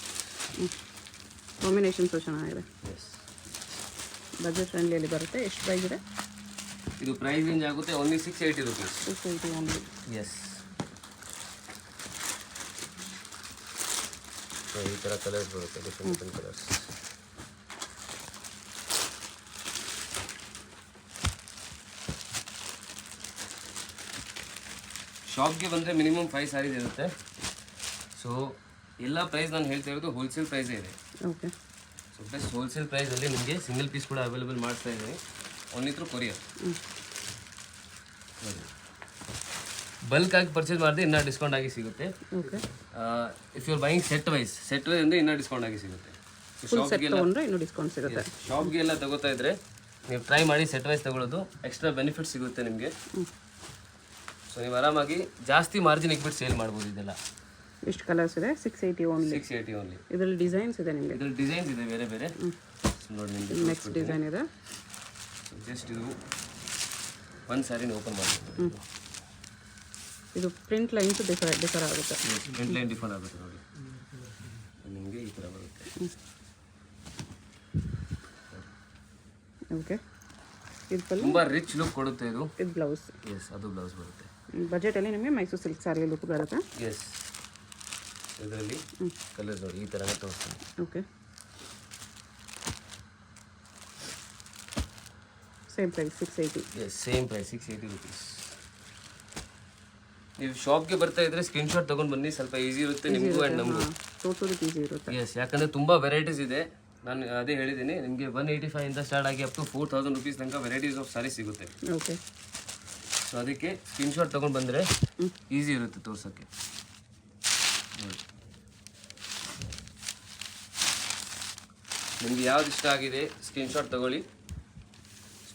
ಕಾಂಬಿನೇಷನ್ಸು ಚೆನ್ನಾಗಿದೆ. ಎಸ್, ಬಜೆಟ್ ಫ್ರೆಂಡ್ಲಿಯಲ್ಲಿ ಬರುತ್ತೆ. ಎಷ್ಟು ಪ್ರೈಸ್ ಇದೆ? ಇದು ಪ್ರೈಸ್ ರೇಂಜ್ ಆಗುತ್ತೆ only 680 rupees. 680 only. Yes. So ಈ ಥರ ಕಲರ್ಸ್ ಬರುತ್ತೆ, ಡಿಫ್ರೆಂಟ್ ಕಲರ್ಸ್. ಶಾಪ್ಗೆ ಬಂದರೆ ಮಿನಿಮಮ್ 5 ಸ್ಯಾರೀಸ್ ಇರುತ್ತೆ. ಸೊ ಎಲ್ಲ ಪ್ರೈಸ್ ನಾನು ಹೇಳ್ತಾ ಇರೋದು ಹೋಲ್ಸೇಲ್ ಪ್ರೈಸೇ ಇದೆ. ಓಕೆ. ಸೊ ಬೆಸ್ಟ್ ಹೋಲ್ಸೇಲ್ ಪ್ರೈಸಲ್ಲಿ ನಿಮಗೆ ಸಿಂಗಲ್ ಪೀಸ್ ಕೂಡ ಅವೈಲೇಬಲ್ ಮಾಡ್ತಾ ಇದ್ದೀನಿ, ಓನ್ಲಿ ಥ್ರೂ ಕೊರಿಯರ್. ಬಲ್ಕ್ ಆಗಿ ಪರ್ಚೇಸ್ ಮಾಡಿದ್ರೆ ಇನ್ನೂ ಡಿಸ್ಕೌಂಟ್ ಆಗಿ ಸಿಗುತ್ತೆ. Okay. If you are buying set wise ಅಂದರೆ ಇನ್ನೂ ಡಿಸ್ಕೌಂಟ್ ಆಗಿ ಸಿಗುತ್ತೆ. ಇನ್ನೂ ಡಿಸ್ಕೌಂಟ್ ಸಿಗುತ್ತೆ. ಶಾಪ್ಗೆ ಎಲ್ಲ ತಗೋತಾ ಇದ್ರೆ ನೀವು ಟ್ರೈ ಮಾಡಿ ಸೆಟ್ ವೈಸ್ ತಗೊಳ್ಳೋದು, ಎಕ್ಸ್ಟ್ರಾ ಬೆನಿಫಿಟ್ ಸಿಗುತ್ತೆ ನಿಮಗೆ. ಸೊ ನೀವು ಆರಾಮಾಗಿ ಜಾಸ್ತಿ ಮಾರ್ಜಿನ್ ಇಟ್ಬಿಟ್ಟು ಸೇಲ್ ಮಾಡ್ಬೋದು. ಇದೆಲ್ಲ ಎಷ್ಟು ಕಲರ್ಸ್ ಇದೆ? 680 ಓನ್ಲಿ. 680 ಓನ್ಲಿ. ಇದರಲ್ಲಿ ಡಿಸೈನ್ಸ್ ಇದೆ ನಿಮಗೆ? ಇದರಲ್ಲಿ ಡಿಸೈನ್ಸ್ ಇದೆ ಬೇರೆ ಬೇರೆ. ನೋಡಿ ನಿಮಗೆ ನೆಕ್ಸ್ಟ್ ಡಿಸೈನ್ ಇದೆ. ಜಸ್ಟ್ ಇದು ಒಂದು ಸ್ಯಾರಿನ ಓಪನ್ ಮಾಡ್ಬೋದು. ಇದು ಪ್ರಿಂಟ್ ಲೈನ್ಸ್ ಡಿಫರ್ ಆಗುತ್ತೆ. ಪ್ರಿಂಟ್ ಲೈನ್ ಡಿಫರ್ ಆಗುತ್ತೆ ನೋಡಿ, ನಿಮಗೆ ಈ ಥರ ಬರುತ್ತೆ. ಓಕೆ. ಇದು ತುಂಬ ರಿಚ್ ಲುಕ್ ಕೊಡುತ್ತೆ ಇದು. ಇದು ಬ್ಲೌಸ್. ಎಸ್, ಅದು ಬ್ಲೌಸ್ ಬರುತ್ತೆ. ಬಜೆಟಲ್ಲಿ ನಿಮಗೆ ಮೈಸೂರು ಸಿಲ್ಕ್ ಸಾರಿ ಲುಕ್ ಬರುತ್ತೆ. ಎಸ್. ಇದರಲ್ಲಿ ಕಲರ್ಸ್ ನೋಡಿ, ಈ ಥರ ತೋರಿಸ್ತೀನಿ. Okay. Same price 680. Yes, same price 680 rupees. ನೀವು ಶಾಪ್ಗೆ ಬರ್ತಾ ಇದ್ರೆ ಸ್ಕ್ರೀನ್ಶಾಟ್ ತೊಗೊಂಡು ಬನ್ನಿ, ಸ್ವಲ್ಪ ಈಸಿ ಇರುತ್ತೆ ನಿಮಗೂ ಆ್ಯಂಡ್ ನಮಗೂ. ತೋರಿಸೋದಕ್ಕೆ ಈಸಿ ಇರುತ್ತೆ. ಎಸ್, ಯಾಕಂದರೆ ತುಂಬ ವೆರೈಟೀಸ್ ಇದೆ. ನಾನು ಅದೇ ಹೇಳಿದ್ದೀನಿ ನಿಮಗೆ 185 ಇಂದ ಸ್ಟಾರ್ಟ್ ಆಗಿ ಅಪ್ ಟು 4000 ರುಪೀಸ್ ತನಕ ವೆರೈಟೀಸ್ ಆಫ್ ಸಾರೀಸ್ ಸಿಗುತ್ತೆ. ಓಕೆ. ಸೊ ಅದಕ್ಕೆ ಸ್ಕ್ರೀನ್ಶಾಟ್ ತೊಗೊಂಡು ಬಂದರೆ ಈಸಿ ಇರುತ್ತೆ ತೋರ್ಸೋಕ್ಕೆ. ನಿಮಗೆ ಯಾವ್ದು ಇಷ್ಟ ಆಗಿದೆ ಸ್ಕ್ರೀನ್ಶಾಟ್ ತಗೊಳ್ಳಿ.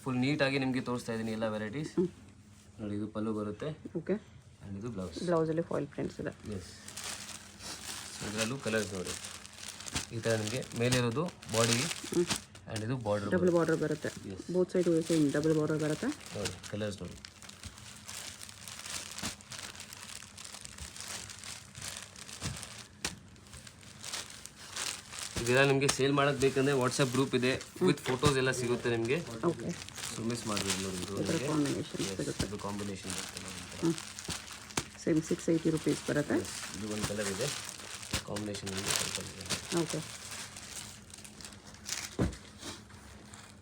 ಫುಲ್ ನೀಟಾಗಿ ನಿಮಗೆ ತೋರಿಸ್ತಾ ಇದ್ದೀನಿ ಎಲ್ಲ ವೆರೈಟೀಸ್. ನೋಡಿ, ಇದು ಪಲ್ಲು ಬರುತ್ತೆ. ಓಕೆ. ಆ್ಯಂಡ್ ಇದು ಬ್ಲೌಸ್. ಬ್ಲೌಸಲ್ಲಿ ಫಾಯಿಲ್ ಪ್ರಿಂಟ್ಸ್ ಇದೆ. ಎಸ್. ಇದರಲ್ಲೂ ಕಲರ್ಸ್ ನೋಡಿ, ಈ ಥರ ನಿಮಗೆ ಮೇಲಿರೋದು ಬಾಡಿಗೆ ಆ್ಯಂಡ್ ಇದು ಬಾರ್ಡರ್, ಡಬಲ್ ಬಾರ್ಡರ್ ಬರುತ್ತೆ. Both side same double border ಬರುತ್ತೆ. ನೋಡಿ ಕಲರ್ಸ್ ನೋಡಿ. ಇದೆಲ್ಲ ನಿಮಗೆ ಸೇಲ್ ಮಾಡೋಕ್ಕೆ ಬೇಕಂದರೆ ವಾಟ್ಸಪ್ ಗ್ರೂಪ್ ಇದೆ, ವಿತ್ ಫೋಟೋಸ್ ಎಲ್ಲ ಸಿಗುತ್ತೆ ನಿಮಗೆ. ಓಕೆ. ಸೊ ಮಿಸ್ ಮಾಡಬೇಕು ನೋಡಿ. ಇದು ಕಾಂಬಿನೇಷನ್ ಬರುತ್ತೆ. ಸೇಮ್ 680 ರುಪೀಸ್ ಬರುತ್ತೆ. ಇದು ಒಂದು ಕಲರ್ ಇದೆ, ಕಾಂಬಿನೇಷನ್ ಇದೆ. ಓಕೆ.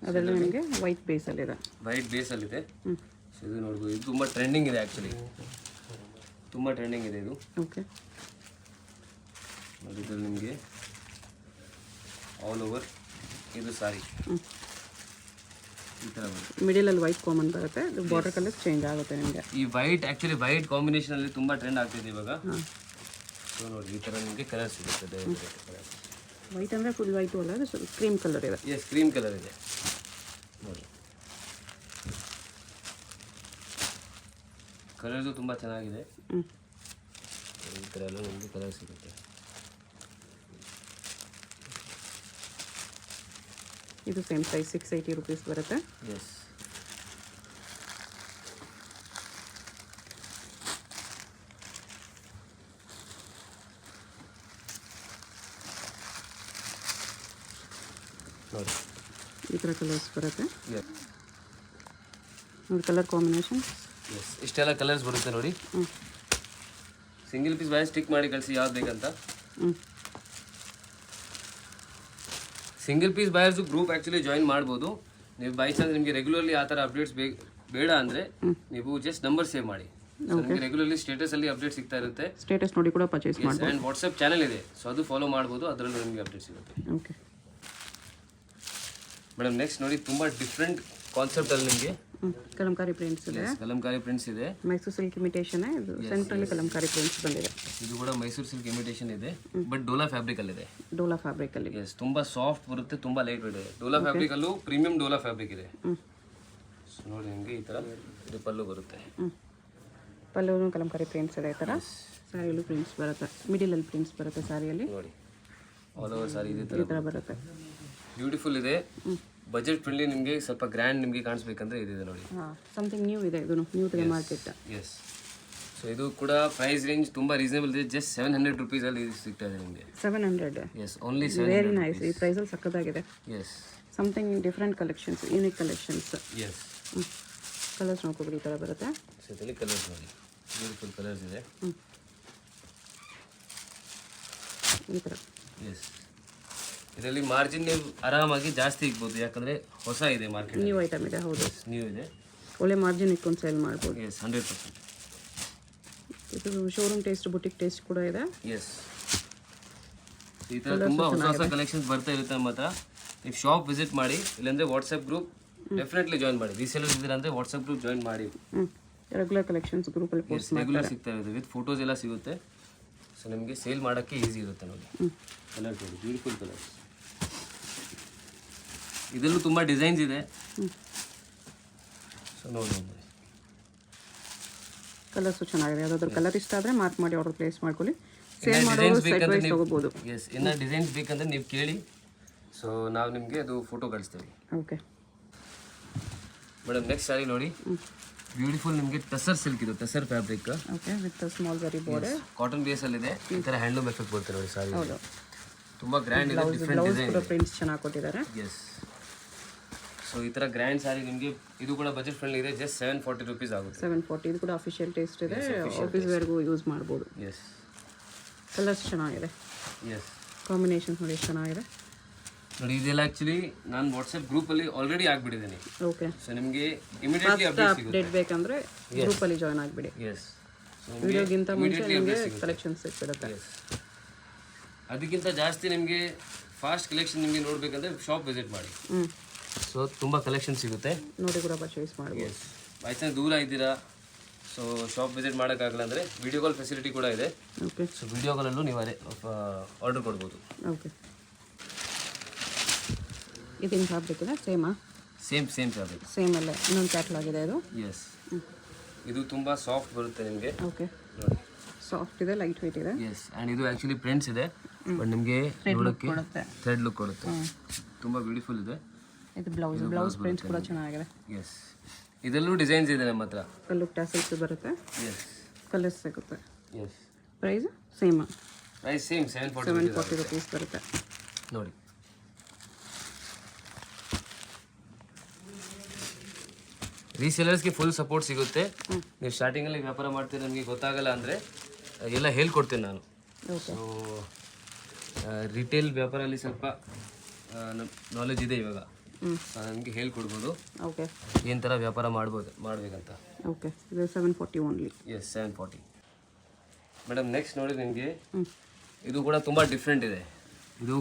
ಅದರಲ್ಲಿ ನಿಮಗೆ ವೈಟ್ ಬೇಸಲ್ಲಿದೆ. ವೈಟ್ ಬೇಸಲ್ಲಿದೆ. ಸೊ ಇದು ನೋಡ್ಬೋದು, ಇದು ತುಂಬ ಟ್ರೆಂಡಿಂಗ್ ಇದೆ ಆ್ಯಕ್ಚುಲಿ, ತುಂಬ ಟ್ರೆಂಡಿಂಗ್ ಇದೆ ಇದು. ಓಕೆ. ನೋಡಿ, ಇದರಲ್ಲಿ ನಿಮಗೆ ಆಲ್ ಓವರ್ ಇದು ಸಾರಿ ಈ ಥರ ಬರುತ್ತೆ. ಮಿಡಲಲ್ಲಿ ವೈಟ್ ಕಾಮನ್ ಬರುತ್ತೆ. ಇದು ಬಾರ್ಡರ್ ಕಲರ್ ಚೇಂಜ್ ಆಗುತ್ತೆ ನಿಮಗೆ. ಈ ವೈಟ್ ಆ್ಯಕ್ಚುಲಿ ವೈಟ್ ಕಾಂಬಿನೇಷನಲ್ಲಿ ತುಂಬ ಟ್ರೆಂಡ್ ಆಗ್ತಿದೆ ಇವಾಗ. ಸೊ ನೋಡಿ, ಈ ಥರ ನಿಮಗೆ ಕಲರ್ ಸಿಗುತ್ತೆ. ವೈಟ್ ಅಂದರೆ ಫುಲ್ ವೈಟು ಅಲ್ಲ, ಅದು ಸ್ವಲ್ಪ ಕ್ರೀಮ್ ಕಲರ್ ಇದೆ. ಎಸ್, ಕ್ರೀಮ್ ಕಲರ್ ಇದೆ ನೋಡಿ. ಕಲರ್ಸು ತುಂಬ ಚೆನ್ನಾಗಿದೆ. ಈ ಥರ ಎಲ್ಲ ನಿಮಗೆ ಕಲರ್ ಸಿಗುತ್ತೆ. ಇದು ಸೇಮ್ ಪ್ರೈಸ್ 680 ರುಪೀಸ್ ಬರುತ್ತೆ. ಎಸ್. ನೋಡಿ, ಈ ಥರ ಕಲರ್ಸ್ ಬರುತ್ತೆ. ಎಸ್. ನೋಡಿ ಕಲರ್ ಕಾಂಬಿನೇಷನ್. ಎಸ್, ಇಷ್ಟೆಲ್ಲ ಕಲರ್ಸ್ ಬರುತ್ತೆ ನೋಡಿ. ಸಿಂಗಲ್ ಪೀಸ್ ಬಾಯ್ ಸ್ಟಿಕ್ ಮಾಡಿ ಕಳಿಸಿ ಯಾವ್ದು ಬೇಕಂತ. Single piece buyers group actually join ಮಾಡ್ಬೋದು ನೀವು. ಬೈ ಚಾನ್ಸ್ ನಿಮಗೆ ರೆಗ್ಯುಲರ್ಲಿ ಆ ಥರ ಅಪ್ಡೇಟ್ಸ್ ಬೇಡ ಅಂದರೆ ನೀವು ಜಸ್ಟ್ ನಂಬರ್ ಸೇವ್ ಮಾಡಿ. ನಿಮಗೆ ರೆಗ್ಯುಲರ್ಲಿ ಸ್ಟೇಟಸಲ್ಲಿ ಅಪ್ಡೇಟ್ ಸಿಗ್ತಾ ಇರುತ್ತೆ. ಸ್ಟೇಟಸ್ ನೋಡಿ ಕೂಡ ಪರ್ಚೇಸ್ ಮಾಡ್ಬೋದು. ಆ್ಯಂಡ್ ವಾಟ್ಸಪ್ ಚಾನಲ್ ಇದೆ, ಸೊ ಅದು ಫಾಲೋ ಮಾಡ್ಬೋದು, ಅದರಲ್ಲೂ ನಿಮಗೆ ಅಪ್ಡೇಟ್ ಸಿಗುತ್ತೆ. ಓಕೆ ಮೇಡಮ್, ನೆಕ್ಸ್ಟ್ ನೋಡಿ, ತುಂಬ ಡಿಫ್ರೆಂಟ್ ಕಾನ್ಸೆಪ್ಟಲ್ಲಿ ನಿಮಗೆ ಕಲಂಕಾರಿ ಪ್ರಿಂಟ್ಸ್ ಇದೆ. ಕಲಂಕಾರಿ ಪ್ರಿಂಟ್ಸ್ ಇದೆ. ಮೈಸೂರು ಸಿಲ್ಕ್ ಇಮಿಟೇಷನ್ ಇದು ಸೆಂಟ್ರಲ್ಲಿ ಕಲಂಕಾರಿ ಪ್ರಿಂಟ್ಸ್ ಬಂದಿದೆ. ಇದು ಕೂಡ ಮೈಸೂರು ಸಿಲ್ಕ್ ಇಮಿಟೇಷನ್ ಇದೆ, ಬಟ್ ಡೋಲಾ ಫ್ಯಾಬ್ರಿಕ್ ಅಲ್ಲಿ ಇದೆ. ಡೋಲಾ ಫ್ಯಾಬ್ರಿಕ್ ಅಲ್ಲಿ. ಎಸ್, ತುಂಬಾ ಸಾಫ್ಟ್ ಬರುತ್ತೆ, ತುಂಬಾ ಲೈಟ್ ವೇಟ್ ಇದೆ. ಡೋಲಾ ಫ್ಯಾಬ್ರಿಕ್ ಅಲ್ಲೂ ಪ್ರೀಮಿಯಂ ಡೋಲಾ ಫ್ಯಾಬ್ರಿಕ್ ಇದೆ. ಸೊ ನೋಡಿ, ನಿಮಗೆ ಈ ತರ ಇದು ಪಲ್ಲು ಬರುತ್ತೆ. ಪಲ್ಲುನು ಕಲಂಕಾರಿ ಪ್ರಿಂಟ್ಸ್ ಇದೆ. ಈ ತರ ಸಾರಿಯಲ್ಲೂ ಪ್ರಿಂಟ್ಸ್ ಬರುತ್ತೆ, ಮಿಡಿಲ್ ಅಲ್ಲಿ ಪ್ರಿಂಟ್ಸ್ ಬರುತ್ತೆ ಸಾರಿಯಲ್ಲಿ. ನೋಡಿ, ಆಲ್ ಓವರ್ ಸಾರಿ ಈ ತರ ಬರುತ್ತೆ. ಬ್ಯೂಟಿಫುಲ್ ಇದೆ. ಬಜೆಟ್ ಫ್ರೆಂಡ್ಲಿ ನಿಮಗೆ ಸ್ವಲ್ಪ ಗ್ರ್ಯಾಂಡ್ ನಿಮಗೆ ಕಾಣಿಸ್ಬೇಕಂದ್ರೆ ಇದಿದೆ ನೋಡಿ. ಹಾಂ, ಸಮಥಿಂಗ್ ನ್ಯೂ ಇದೆ, ಇದು ನ್ಯೂ ತರ ಮಾರ್ಕೆಟ್. ಎಸ್. ಸೊ ಇದು ಕೂಡ ಪ್ರೈಸ್ ರೇಂಜ್ ತುಂಬ ರೀಸನೇಬಲ್ ಇದೆ. ಜಸ್ಟ್ 700 ರುಪೀಸಲ್ಲಿ ಇದು ಸಿಗ್ತಾ ಇದೆ ನಿಮಗೆ. 700. Yes, only very nice. ಈ ಪ್ರೈಸಲ್ಲಿ ಸಕ್ಕತ್ತಾಗಿದೆ. Yes. Something different collections, unique collections. Yes. Colours ನೋಡ್ಕೊಬಿಡಿ, ಈ ಥರ ಬರುತ್ತೆ. ಸೊ ಇದರಲ್ಲಿ ಕಲರ್ಸ್ ನೋಡಿ, ಬ್ಯೂಟಿಫುಲ್ ಕಲರ್ಸ್ ಇದೆ. ಈ ಥರ. ಎಸ್. ಇದರಲ್ಲಿ ಮಾರ್ಜಿನ್ ನೀವು ಆರಾಮಾಗಿ ಜಾಸ್ತಿ ಇಗ್ಬೋದು, ಯಾಕಂದರೆ ಹೊಸ ಇದೆ ಮಾರ್ಕೆಟ್. ನ್ಯೂ ಐಟಮ್ ಇದೆ. ಹೌದು, ನ್ಯೂ ಇದೆ. ಒಳ್ಳೆ ಮಾರ್ಜಿನ್ ಇಟ್ಕೊಂಡು ಸೇಲ್ ಮಾಡ್ಬೋದು. ಎಸ್, 100%. ಇದು ಶೋರೂಮ್ ಟೇಸ್ಟ್, ಬುಟಿಕ್ ಟೇಸ್ಟ್ ಕೂಡ ಇದೆ. ಎಸ್. ಈ ಥರ ತುಂಬ ಹೊಸ ಹೊಸ ಕಲೆಕ್ಷನ್ಸ್ ಬರ್ತಾ ಇರುತ್ತೆ ನಮ್ಮ ಹತ್ರ. ನೀವು ಶಾಪ್ ವಿಸಿಟ್ ಮಾಡಿ, ಇಲ್ಲಾಂದರೆ ವಾಟ್ಸಪ್ ಗ್ರೂಪ್ ಡೆಫಿನೆಟ್ಲಿ ಜಾಯಿನ್ ಮಾಡಿ. ರೀಸೇಲರ್ಸ್ ಇದ್ದೀರಾ ಅಂದರೆ ವಾಟ್ಸಪ್ ಗ್ರೂಪ್ ಜಾಯಿನ್ ಮಾಡಿ. ರೆಗ್ಯುಲರ್ ಕಲೆಕ್ಷನ್ಸ್ ಗ್ರೂಪಲ್ಲಿ ಪೋಸ್ಟ್ ರೆಗ್ಯುಲರ್ ಸಿಗ್ತಾ ಇರುತ್ತೆ, ವಿತ್ ಫೋಟೋಸ್ ಎಲ್ಲ ಸಿಗುತ್ತೆ. ಸೊ ನಿಮಗೆ ಸೇಲ್ ಮಾಡೋಕ್ಕೆ ಈಸಿ ಇರುತ್ತೆ ನೋಡಿ. ಕಲರ್ಸ್ ನೋಡಿ, ಬ್ಯೂಟಿಫುಲ್ ಕಲರ್ಸ್. ಇದರಲ್ಲೂ ತುಂಬ ಡಿಸೈನ್ಸ್ ಇದೆ. ಸೊ ನೋಡಿ, ಕಲರ್ಸು ಚೆನ್ನಾಗಿದೆ. ಯಾವುದಾದ್ರೂ ಕಲರ್ ಇಷ್ಟ ಆದರೆ ಮಾರ್ಕ್ ಮಾಡಿ ಆರ್ಡರ್ ಪ್ಲೇಸ್ ಮಾಡ್ಕೊಳ್ಳಿ. ಸೇಲ್ ಮಾಡೋರು ಸೆಟ್ ವೈಸ್ ತಗೋಬೋದು. ಎಸ್, ಇನ್ನು ಡಿಸೈನ್ಸ್ ಬೇಕಂದ್ರೆ ನೀವು ಕೇಳಿ. ಸೊ ನಾವು ನಿಮಗೆ ಅದು ಫೋಟೋ ಕಳಿಸ್ತೀವಿ. ಓಕೆ ಮೇಡಮ್, ನೆಕ್ಸ್ಟ್ ಸ್ಯಾರಿ ನೋಡಿ, ಬ್ಯೂಟಿಫುಲ್ ನಿಮಗೆ ಟಸರ್ ಸಿಲ್ಕ್ ಇದು, tussar fabric. Okay, with small very border. Cotton ಬೇಸಲ್ಲಿದೆ. ಈ ಥರ ಹ್ಯಾಂಡ್ಲೂಮ್ ಎಫೆಕ್ಟ್ ಬರುತ್ತೆ ನೋಡಿ ಸಾರಿ. ಹೌದು, ತುಂಬ ಗ್ರ್ಯಾಂಡ್ ಇದೆ, ಡಿಫ್ರೆಂಟ್ ಡಿಸೈನ್ ಇದೆ. ಪ್ರಿಂಟ್ಸ್ ಚೆನ್ನಾಗಿ ಕೊಟ್ಟಿದ್ದಾರೆ. ಎಸ್. ಸೊ ಈ ಥರ ಗ್ರ್ಯಾಂಡ್ ಸ್ಯಾರಿ ನಿಮಗೆ ಇದು ಕೂಡ ಬಜೆಟ್ ಫ್ರೆಂಡ್ಲಿ ಇದೆ. ಜಸ್ಟ್ 740 ರುಪೀಸ್ ಆಗುತ್ತೆ. 740. ಇದು ಕೂಡ ಅಫಿಷಿಯಲ್ ಟೇಸ್ಟ್ ಇದೆ, ಆಫೀಸ್ ವೇರ್ಗೂ ಯೂಸ್ ಮಾಡ್ಬೋದು. ಎಸ್. ಕಲರ್ಸ್ ಚೆನ್ನಾಗಿದೆ. ಎಸ್. ಕಾಂಬಿನೇಷನ್ಸ್ ನೋಡಿ ಎಷ್ಟು ಚೆನ್ನಾಗಿದೆ. ನೋಡಿ, ಇದೆಲ್ಲ ಆ್ಯಕ್ಚುಲಿ ನಾನು ವಾಟ್ಸಪ್ ಗ್ರೂಪಲ್ಲಿ ಆಲ್ರೆಡಿ ಆಗಿಬಿಟ್ಟಿದ್ದೀನಿ. ಓಕೆ, ಸೊ ನಿಮಗೆ ಇಮಿಡಿಯೇಟ್ಲಿ ಅಪ್ಡೇಟ್ ಬೇಕಂದ್ರೆ ಗ್ರೂಪಲ್ಲಿ ಜಾಯ್ನ್ ಆಗಿಬಿಡಿ. ಎಸ್. ವಿಡಿಯೋಗಿಂತ ಮುಂಚೆ ನಿಮಗೆ ಕಲೆಕ್ಷನ್ಸ್ ಸಿಗ್ಬಿಡುತ್ತೆ. ಎಸ್. ಅದಕ್ಕಿಂತ ಜಾಸ್ತಿ ನಿಮಗೆ ಫಾಸ್ಟ್ ಕಲೆಕ್ಷನ್ ನಿಮಗೆ ನೋಡಬೇಕಂದ್ರೆ ಶಾಪ್ ವಿಸಿಟ್ ಮಾಡಿ. ಸೊ ತುಂಬ ಕಲೆಕ್ಷನ್ ಸಿಗುತ್ತೆ, ನೋಡಿ ಕೂಡ ಪರ್ಚೇಸ್ ಮಾಡ್ಬೋದು. ಎಸ್. ಬೈ ಚಾನ್ಸ್ ದೂರ ಇದ್ದೀರಾ, ಸೊ ಶಾಪ್ ವಿಸಿಟ್ ಮಾಡೋಕ್ಕಾಗಲ್ಲ ಅಂದರೆ ವಿಡಿಯೋ ಕಾಲ್ ಫೆಸಿಲಿಟಿ ಕೂಡ ಇದೆ. ಓಕೆ, ಸೊ ವಿಡಿಯೋ ಕಾಲಲ್ಲೂ ನೀವು ಆರ್ಡರ್ ಕೊಡ್ಬೋದು. ಓಕೆ. ಇದೇನು ಫ್ಯಾಬ್ರಿಕ್ ಇದೆ? ಸೇಮಾ? Same fabric. ಸೇಮ್ ಅಲ್ಲೇ ಇನ್ನೊಂದು ಕ್ಯಾಟ್ಲಾಗ್ ಇದೆ ಇದು. ಎಸ್. ಇದು ತುಂಬ ಸಾಫ್ಟ್ ಬರುತ್ತೆ ನಿಮಗೆ. ಓಕೆ, ನೋಡಿ, ಸಾಫ್ಟ್ ಇದೆ, ಲೈಟ್ ವೆಯ್ಟ್ ಇದೆ. ಎಸ್. ಆ್ಯಂಡ್ ಇದು ಆ್ಯಕ್ಚುಲಿ ಪ್ರಿಂಟ್ಸ್ ಇದೆ, ಬಟ್ ನಿಮಗೆ ನೋಡೋಕ್ಕೆ ಥ್ರೆಡ್ ಲುಕ್ ಕೊಡುತ್ತೆ. ತುಂಬ ಬ್ಯೂಟಿಫುಲ್ ಇದೆ. ಇದು ಬ್ಲೌಸ್ ಪ್ರಿಂಟ್ಸ್ ಕೂಡ ಚೆನ್ನಾಗಿದೆ. ಎಸ್. ಇದರಲ್ಲೂ ಡಿಸೈನ್ಸ್ ಇದೆ ನಮ್ಮ ಹತ್ರ. ಕಲ್ಲು ಟ್ಯಾಸಲ್ಸ್ ಬರುತ್ತೆ. ಎಸ್. ಕಲರ್ಸ್ ಸಿಗುತ್ತೆ. ಎಸ್. ಪ್ರೈಸ್ ಸೇಮಾ? ಪ್ರೈಸ್ ಸೇಮ್ 740 ರುಪೀಸ್ ಬರುತ್ತೆ. ನೋಡಿ, ರೀಸೇಲರ್ಸ್ಗೆ ಫುಲ್ ಸಪೋರ್ಟ್ ಸಿಗುತ್ತೆ. ನೀವು ಸ್ಟಾರ್ಟಿಂಗಲ್ಲಿ ವ್ಯಾಪಾರ ಮಾಡ್ತೀರಿ, ನನಗೆ ಗೊತ್ತಾಗಲ್ಲ ಅಂದರೆ ಎಲ್ಲ ಹೇಳ್ಕೊಡ್ತೀನಿ ನಾನು. ಓಕೆ. ಸೊ ರಿಟೇಲ್ ವ್ಯಾಪಾರಲ್ಲಿ ಸ್ವಲ್ಪ ನಾಲೆಜ್ ಇದೆ ಇವಾಗ, ನನಗೆ ಹೇಳ್ಕೊಡ್ಬೋದು. ಓಕೆ, ಏನು ಥರ ವ್ಯಾಪಾರ ಮಾಡಬೇಕಂತ. ಓಕೆ, ಇದು 740 ಓನ್ಲಿ. ಎಸ್, 740. ಮೇಡಮ್, ನೆಕ್ಸ್ಟ್ ನೋಡಿ ನಿಮಗೆ ಇದು ಕೂಡ ತುಂಬ ಡಿಫ್ರೆಂಟ್ ಇದೆ. ಇದು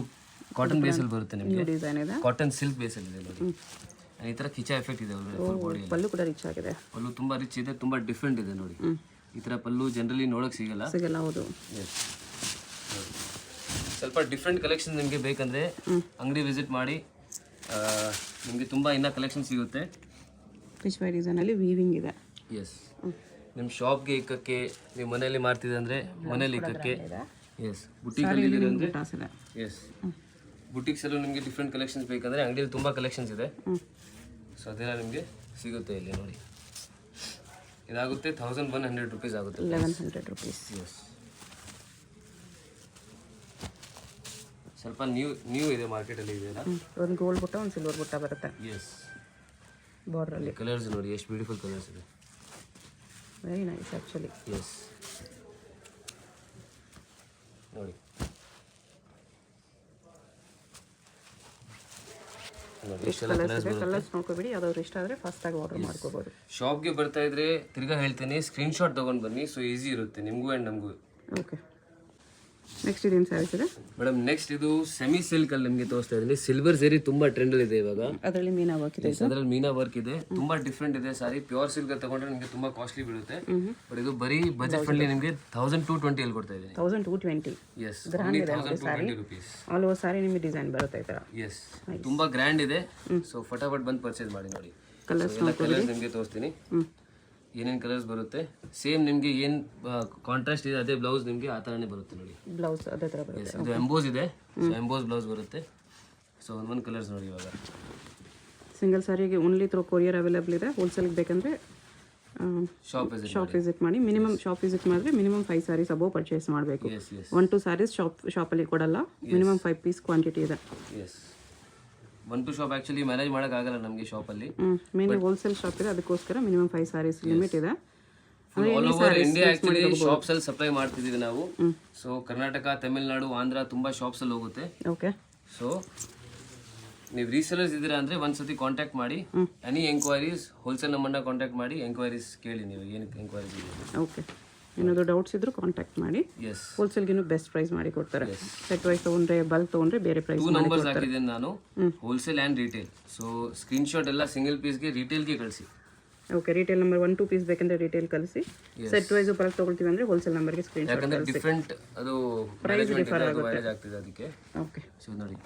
ಕಾಟನ್ ಬೇಸಲ್ಲಿ ಬರುತ್ತೆ ನಿಮಗೆ, ಡಿಸೈನ್ ಇದೆ. ಕಾಟನ್ ಸಿಲ್ಕ್ ಬೇಸಲ್ಲಿ ಇದೆ ನೋಡಿ. ಈ ಥರ ಕಿಚಾ ಎಫೆಕ್ಟ್ ಇದೆ ಫುಲ್ ಬಾಡಿ. ಪಲ್ಲು ಕೂಡ ರಿಚ್ ಆಗಿದೆ. ಪಲ್ಲು ತುಂಬ ರಿಚ್ ಇದೆ, ತುಂಬ ಡಿಫ್ರೆಂಟ್ ಇದೆ ನೋಡಿ. ಈ ಥರ ಪಲ್ಲು ಜನರಲಿ ನೋಡೋಕೆ ಸಿಗಲ್ಲ. ಹೌದು. ಎಸ್. ಸ್ವಲ್ಪ ಡಿಫ್ರೆಂಟ್ ಕಲೆಕ್ಷನ್ ನಿಮಗೆ ಬೇಕಂದರೆ ಅಂಗಡಿ ವಿಸಿಟ್ ಮಾಡಿ, ನಿಮಗೆ ತುಂಬ ಇನ್ನೂ ಕಲೆಕ್ಷನ್ ಸಿಗುತ್ತೆ. ರಿಚ್ ವೈ ಡಿಸೈನಲ್ಲಿ ವೀವಿಂಗ್ ಇದೆ. ಎಸ್. ನಿಮ್ಮ ಶಾಪ್ಗೆ ಇಕ್ಕಕ್ಕೆ, ನೀವು ಮನೆಯಲ್ಲಿ ಮಾಡ್ತಿದ್ದೆ ಅಂದರೆ ಮನೇಲಿ ಇಕ್ಕಕ್ಕೆ. ಎಸ್. ಬುಟೀಕಲ್ಲಿ ಅಂದರೆ ಎಸ್, ಬುಟೀಕ್ಸಲ್ಲೂ ನಿಮಗೆ ಡಿಫ್ರೆಂಟ್ ಕಲೆಕ್ಷನ್ಸ್ ಬೇಕಂದರೆ ಅಂಗಡಿಯಲ್ಲಿ ತುಂಬ ಕಲೆಕ್ಷನ್ಸ್ ಇದೆ. ಸೊ ಅದೆಲ್ಲ ನಿಮಗೆ ಸಿಗುತ್ತೆ ಇಲ್ಲಿ ನೋಡಿ. ಇದಾಗುತ್ತೆ 1100 ರುಪೀಸ್ ಆಗುತ್ತೆ. 1100 ರುಪೀಸ್. ಎಸ್. ಸ್ವಲ್ಪ ನ್ಯೂ ಇದೆ ಮಾರ್ಕೆಟಲ್ಲಿ ಇದೆಯಲ್ಲ. ಒಂದು ಗೋಲ್ಡ್ ಬುಟ್ಟ, ಒಂದು ಸಿಲ್ವರ್ ಬುಟ್ಟ ಬರುತ್ತೆ. ಎಸ್. ಬಾರ್ಡ್ರಲ್ಲಿ ಕಲರ್ಸ್ ನೋಡಿ, ಎಷ್ಟು ಬ್ಯೂಟಿಫುಲ್ ಕಲರ್ಸ್ ಇದೆ. Very nice actually. ಎಸ್. ನೋಡಿ, ಕಲರ್ಸ್ ನೋಡ್ಕೊಬಿಡಿ. ಯಾವ್ದಾದ್ರು ಇಷ್ಟ ಆದರೆ ಫಾಸ್ಟಾಗಿ ಆರ್ಡರ್ ಮಾಡ್ಕೋಬೋದು. ಶಾಪ್ಗೆ ಬರ್ತಾ ಇದ್ರೆ ತಿರ್ಗಾ ಹೇಳ್ತೀನಿ, ಸ್ಕ್ರೀನ್ಶಾಟ್ ತೊಗೊಂಡು ಬನ್ನಿ. ಸೊ ಈಸಿ ಇರುತ್ತೆ ನಿಮಗೂ ಆ್ಯಂಡ್ ನಮಗೂ. ಓಕೆ, ನೆಕ್ಸ್ಟ್ ಇದೇನು ಸ್ಯಾರೀಸ್ ಇದೆ ಮೇಡಮ್? ನೆಕ್ಸ್ಟ್ ಇದು ಸೆಮಿ ಸಿಲ್ಕ್ ಅಲ್ಲಿ ನಿಮಗೆ ತೋರಿಸ್ತಾ ಇದ್ದೀನಿ. ಸಿಲ್ವರ್ ಜರಿ ತುಂಬಾ ಟ್ರೆಂಡ್ ಇದೆ ಇವಾಗ. ಅದರಲ್ಲಿ ಮೀನಾ ವರ್ಕ್ ಇದೆ. ಅದರಲ್ಲಿ ಮೀನಾ ವರ್ಕ್ ಇದೆ, ತುಂಬಾ ಡಿಫ್ರೆಂಟ್ ಇದೆ ಸಾರಿ. ಪ್ಯೂರ್ ಸಿಲ್ಕ್ ತಗೊಂಡ್ರೆ ನಿಮಗೆ ತುಂಬಾ ಕಾಸ್ಟ್ಲಿ ಬೀಳುತ್ತೆ. ಬಟ್ ಇದು ಬರೀ ಬಜೆಟ್ ಫ್ರೆಂಡ್ಲಿ ನಿಮಗೆ 1220 ಅಲ್ಲಿ ಕೊಡ್ತಾ ಇದ್ದೀನಿ. 1220. Yes, 1220 rupees. All over sari ನಿಮಗೆ ಡಿಸೈನ್ ಬರುತ್ತೆ ಈ ಥರ. ಎಸ್, ತುಂಬಾ ಗ್ರ್ಯಾಂಡ್ ಇದೆ. ಸೊ ಫಟಾಫಟ್ ಬಂದು ಪರ್ಚೇಸ್ ಮಾಡಿ ನೋಡಿ. ಕಲರ್ಸ್ ನಿಮಗೆ ತೋರಿಸ್ತೀನಿ, ಏನೇನು ಕಲರ್ಸ್ ಬರುತ್ತೆ. ಸೇಮ್ ನಿಮಗೆ ಏನು ಕಾಂಟ್ರಾಸ್ಟ್ ಇದೆ ಅದೇ ಬ್ಲೌಸ್ ನಿಮಗೆ ಆ ಥರನೇ ಬರುತ್ತೆ ನೋಡಿ. ಬ್ಲೌಸ್ ಅದೇ ಥರ ಬರುತ್ತೆ. ಇದು ಎಂಬೋಸ್ ಇದೆ, ಸೊ ಎಂಬೋಸ್ ಬ್ಲೌಸ್ ಬರುತ್ತೆ. ಸೊ ಒಂದೊಂದು ಕಲರ್ಸ್ ನೋಡಿ ಇವಾಗ. ಸಿಂಗಲ್ ಸ್ಯಾರಿಗೆ ಓನ್ಲಿ ಥ್ರೂ ಕೊರಿಯರ್ ಅವೈಲೇಬಲ್ ಇದೆ. ಹೋಲ್ಸೇಲ್ಗೆ ಬೇಕಂದರೆ ಶಾಪ್ ವಿಸಿಟ್ ಮಾಡಿ. ಮಿನಿಮಮ್ ಶಾಪ್ ವಿಸಿಟ್ ಮಾಡಿದ್ರೆ ಮಿನಿಮಮ್ 5 ಸ್ಯಾರೀಸ್ ಅಬೋವ್ ಪರ್ಚೇಸ್ ಮಾಡಬೇಕು. 1-2 ಸ್ಯಾರೀಸ್ ಶಾಪಲ್ಲಿ ಕೊಡಲ್ಲ, ಮಿನಿಮಮ್ 5 ಪೀಸ್ ಕ್ವಾಂಟಿಟಿ ಇದೆ. ಎಸ್ 1-2 ಶಾಪ್ ಆ್ಯಕ್ಚುಲಿ ಮ್ಯಾನೇಜ್ ಮಾಡೋಕ್ಕಾಗಲ್ಲ ನಮಗೆ ಶಾಪಲ್ಲಿ. ಮೇನ್ಲಿ ಹೋಲ್ಸೇಲ್ ಶಾಪ್ ಇದೆ, ಅದಕ್ಕೋಸ್ಕರ ಮಿನಿಮಮ್ 5 ಸ್ಯಾರೀಸ್ ಲಿಮಿಟ್ ಇದೆ. All over India actually shops ಅಲ್ಲಿ ಸಪ್ಲೈ ಮಾಡ್ತಿದ್ದೀವಿ ನಾವು. ಸೊ ಕರ್ನಾಟಕ, ತಮಿಳ್ನಾಡು, ಆಂಧ್ರ ತುಂಬ ಶಾಪ್ಸ್ ಅಲ್ಲಿ ಹೋಗುತ್ತೆ. ಓಕೆ. ಸೊ ನೀವು ರೀಸೆಲರ್ಸ್ ಇದ್ದೀರಾ ಅಂದರೆ ಒಂದ್ಸತಿ ಕಾಂಟ್ಯಾಕ್ಟ್ ಮಾಡಿ. ಎನಿ ಎಂಕ್ವೈರೀಸ್ ಹೋಲ್ಸೇಲ್ ನಂಬರ್ನ ಕಾಂಟ್ಯಾಕ್ಟ್ ಮಾಡಿ ಎಂಕ್ವೈರೀಸ್ ಕೇಳಿ, ನೀವು ಏನಕ್ಕೆ ಎಂಕ್ವೈರೀಸ್ ಇದೆ. ಓಕೆ. ಏನಾದರೂ ಡೌಟ್ಸ್ ಇದ್ದರೂ ಕಾಂಟ್ಯಾಕ್ಟ್ ಮಾಡಿ. ಎಸ್ ಹೋಲ್ಸೇಲ್ಗಿನ್ನೂ ಬೆಸ್ಟ್ ಪ್ರೈಸ್ ಮಾಡಿ ಕೊಡ್ತಾರೆ. ಸೆಟ್ ವೈಸ್ ತೊಗೊಂಡ್ರೆ ಬಲ್ಕ್ ತೊಗೊಂಡ್ರೆ ಬೇರೆ ಪ್ರೈಸ್. 2 ನಂಬರ್ಸ್ ಹಾಕಿದ್ದೀನಿ ನಾನು, wholesale and retail. So screenshot ಎಲ್ಲ ಸಿಂಗಲ್ ಪೀಸ್ಗೆ ರಿಟೇಲ್ಗೆ ಕಳಿಸಿ. ಓಕೆ. ರಿಟೇಲ್ ನಂಬರ್ 1-2 ಪೀಸ್ ಬೇಕಂದ್ರೆ ರಿಟೇಲ್ ಕಳಿಸಿ. ಸೆಟ್ ವೈಸ್ ಬಲ್ಕ್ ತೊಗೊಳ್ತೀವಿ ಅಂದರೆ ಹೋಲ್ಸೇಲ್ ನಂಬರ್ಗೆ ಸ್ಕ್ರೀನ್ಶಾಟ್ ಯಾಕಂದರೆ ಡಿಫ್ರೆಂಟ್ ಅದು ಪ್ರೈಸ್ ಡಿಫರ್ ಆಗ್ತಿದೆ ಅದಕ್ಕೆ. ಓಕೆ. ಸೊ ನೋಡಿ